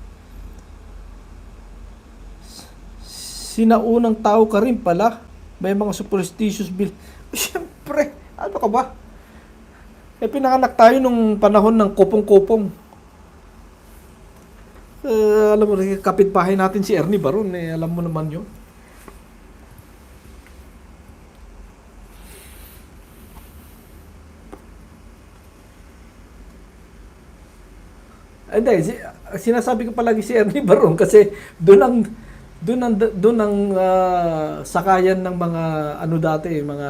Sinaunang tao ka rin pala. May mga superstitious belief. Siyempre, ano ka ba? Pinanganak tayo nung panahon ng kupong-kupong. Alam mo, kapitbahay natin si Ernie Baron. Alam mo naman yun. Hindi, sinasabi ko palagi si Ernie Baron kasi doon ang sakayan ng mga ano dati, mga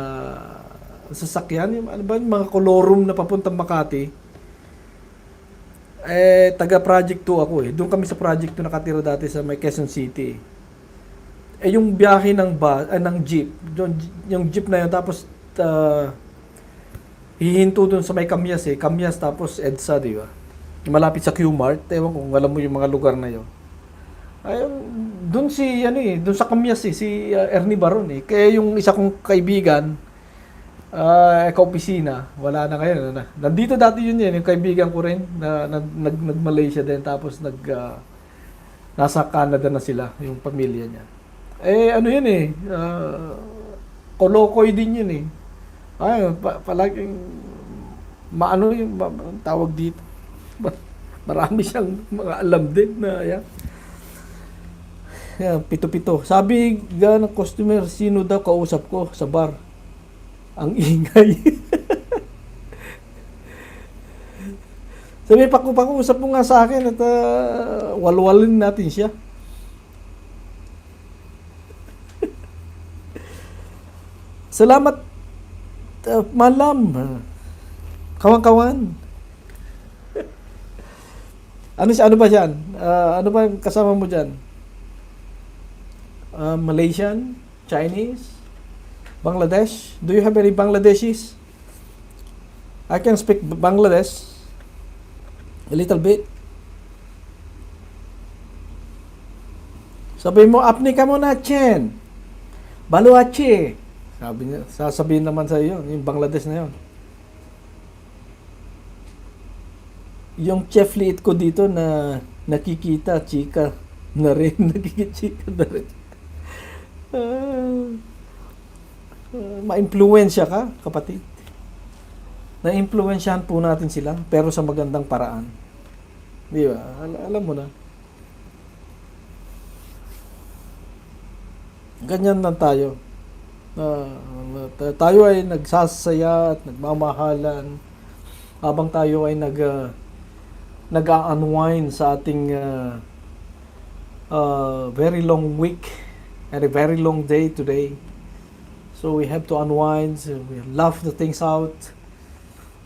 sasakyan, ano ba, mga kolorum na papuntang Makati. Taga Project 2 ako eh. Doon kami sa Project 2 nakatira dati sa may Quezon City. Yung biyahe ng jeep, yung jeep na yun, tapos hihinto doon sa may Kamyas Kamyas tapos EDSA, di ba? Malapit sa Q-Mart. Ewan kung alam mo yung mga lugar na yun. Doon doon sa Kamyas si Ernie Baron eh. Kaya yung isa kong kaibigan, ka-opisina, wala na ngayon. Nandito dati yun yung kaibigan ko rin, nag-Malaysia din, tapos nasa Canada na sila, yung pamilya niya. Ano yun eh, kolokoy din yun eh. Palaging, maano yung tawag dito. Marami siyang mga alam din na yan. Yan, pito-pito. Sabi ng customer, sino daw kausap ko sa bar? Ang ingay. Sabi, pakiusap mo nga sa akin at walwalin natin siya. Salamat, malam. Kawan-kawan. Ano ba dyan? Ano ba yung kasama mo dyan? Malaysian? Chinese? Bangladesh? Do you have any Bangladeshis? I can speak Bangladesh a little bit. Sabi mo, apni ka muna, Chen. Baluache. Sabi niya, sasabihin naman sa iyo, yung Bangladesh na yon. Yung chef liit ko dito na nakikita, chika na rin. Nakikita na rin. Ma-impluwensya ka, kapatid. Na-impluwensyahan po natin sila, pero sa magandang paraan. Di ba? Alam mo na. Ganyan lang tayo. Tayo ay nagsasaya at nagmamahalan habang tayo ay nag-unwind sa ating very long week and a very long day today. So we have to unwind, we laugh the things out,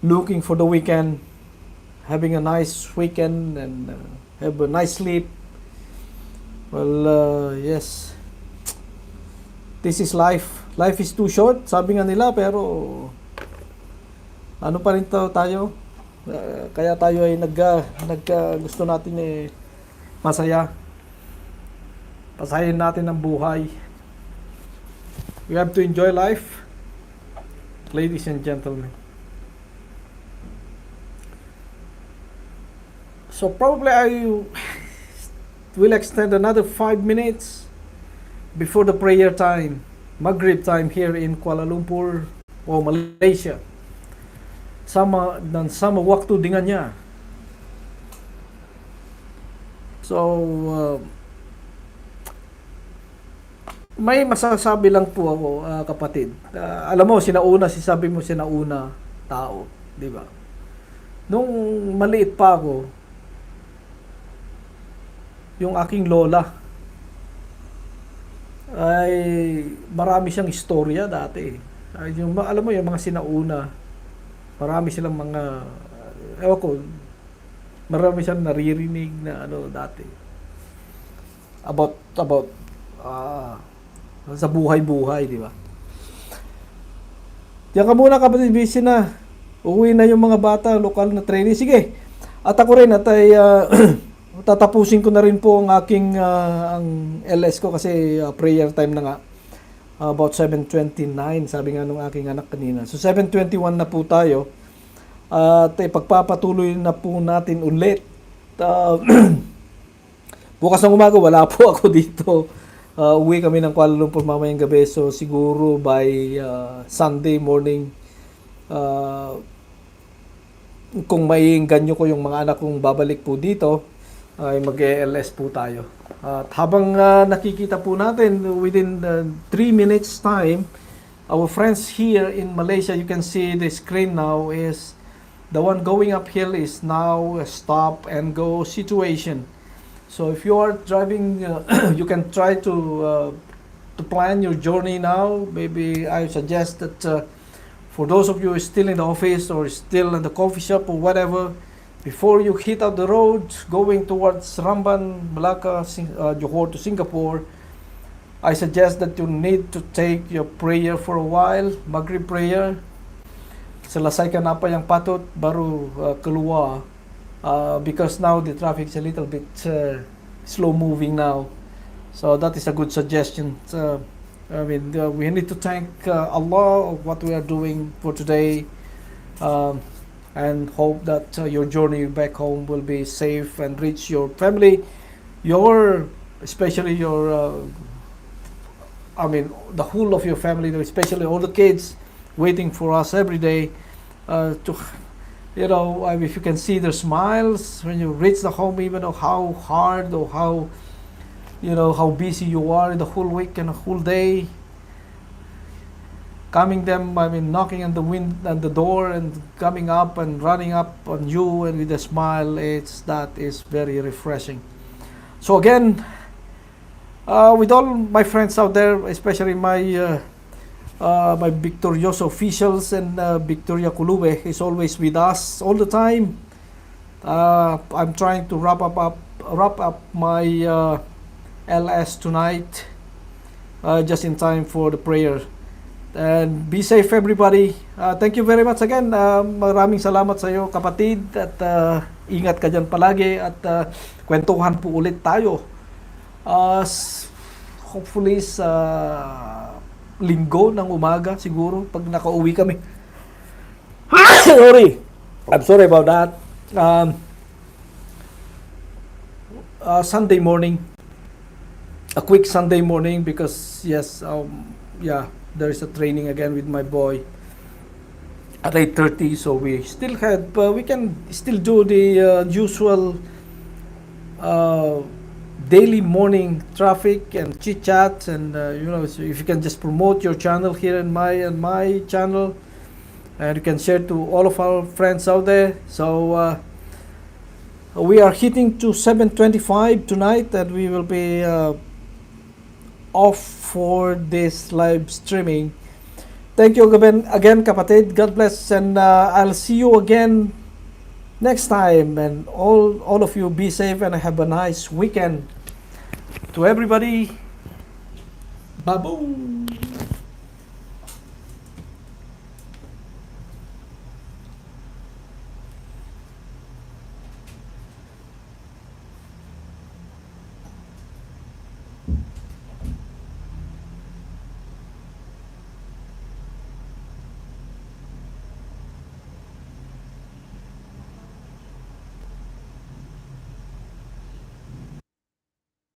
looking for the weekend, having a nice weekend and have a nice sleep. Well, yes. This is life. Life is too short, sabi nga nila, pero ano pa rin tayo? Kaya tayo ay gusto natin masaya. Pasahin natin ang buhay. We have to enjoy life, ladies and gentlemen. So probably I will extend another 5 minutes before the prayer time, Maghrib time here in Kuala Lumpur o Malaysia. Sama waktu dengannya. So may masasabi lang po ako, kapatid. Alam mo, sinauna tao, di ba? Nung maliit pa ako, yung aking lola ay marami siyang istorya dati. Alam mo yung mga sinauna, marami silang mga marami siyang naririnig na dati about sa buhay-buhay, di ba? Diyan ka muna, kapatid, busy na. Uwi na yung mga bata, lokal na training. Sige. At ako rin ay tatapusin ko na rin po ang aking ang LS ko kasi prayer time na nga. About 7:29, sabi nga nung aking anak kanina. So 7:21 na po tayo. At pagpapatuloy na po natin ulit. Bukas ng umaga, wala po ako dito. Uwi kami ng Kuala Lumpur mamayang gabi. So siguro by Sunday morning, kung maiingganyo ko yung mga anak kong babalik po dito, ay mag-ELS po tayo. At habang nakikita po natin within 3 minutes time, our friends here in Malaysia, you can see the screen now is the one going uphill is now a stop and go situation. So if you are driving, you can try to plan your journey now. Maybe I suggest that for those of you who are still in the office or still in the coffee shop or whatever, before you hit out the road going towards Ramban, Malacca, Johor to Singapore, I suggest that you need to take your prayer for a while, Maghrib prayer. Selasai ka na pa yung patot, baru keluar. Because now the traffic is a little bit slow moving now. So that is a good suggestion. We need to thank Allah of what we are doing for today. And hope that your journey back home will be safe and reach your family, especially your, the whole of your family, especially all the kids waiting for us every day. If you can see their smiles when you reach the home, even though how hard or how busy you are the whole week and the whole day. Coming them, knocking on the door and coming up and running up on you and with a smile, that is very refreshing. So again, with all my friends out there, especially my Victorioso officials and Victoria Kulube is always with us all the time. I'm trying to wrap up my LS tonight, just in time for the prayer. And be safe everybody. Thank you very much again. Maraming salamat sa iyo kapatid, at ingat ka dyan palagi, at kwentuhan po ulit tayo. Hopefully sa linggo ng umaga siguro pag nakauwi kami. Sorry. I'm sorry about that. Sunday morning. A quick Sunday morning because yes, yeah, there is a training again with my boy at 8:30, so we still had we can still do the usual daily morning traffic and chit chat, and so if you can just promote your channel here and my channel, and you can share to all of our friends out there. So we are hitting to 7:25 tonight, and we will be off for this live streaming. Thank you again kapatid. God bless, and I'll see you again next time, and all of you be safe and have a nice weekend. To everybody, baboom.